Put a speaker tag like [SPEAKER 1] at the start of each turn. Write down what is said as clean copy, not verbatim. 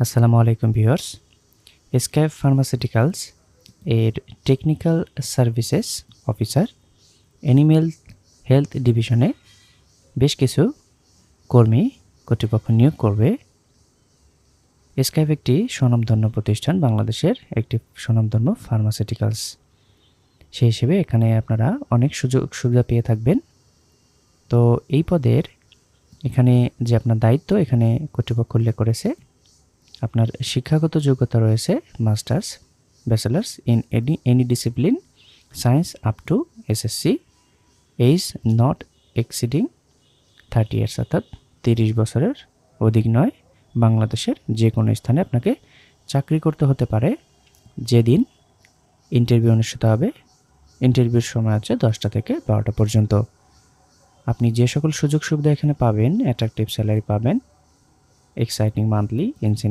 [SPEAKER 1] আসসালামু আলাইকুম viewers. Eskayef pharmaceuticals এর technical services officer animal health ডিভিশনে বেশ কিছু কর্মী কর্তৃপক্ষ নিয়োগ করবে। এসকেপ একটি স্বনামধন্য প্রতিষ্ঠান, বাংলাদেশের একটি স্বনামধন্য ফার্মাসিউটিক্যালস। সেই হিসেবে এখানে আপনারা অনেক সুযোগ সুবিধা পেয়ে থাকবেন। তো এই পদের এখানে যে আপনার দায়িত্ব এখানে কর্তৃপক্ষ উল্লেখ করেছে, আপনার শিক্ষাগত যোগ্যতা রয়েছে masters, bachelors in any discipline science up to SSC, age not exceeding 30 years, অর্থাৎ 30 বছরের অধিক নয়। বাংলাদেশের যে কোনো স্থানে আপনাকে চাকরি করতে হতে পারে। যেদিন ইন্টারভিউ অনুষ্ঠিত হবে, ইন্টারভিউর সময় হচ্ছে 10টা থেকে 12টা পর্যন্ত। আপনি যে সকল সুযোগ সুবিধা এখানে পাবেন, অ্যাট্রাকটিভ স্যালারি পাবেন, এক্সাইটিং মান্থলি ইনসেন্টিভ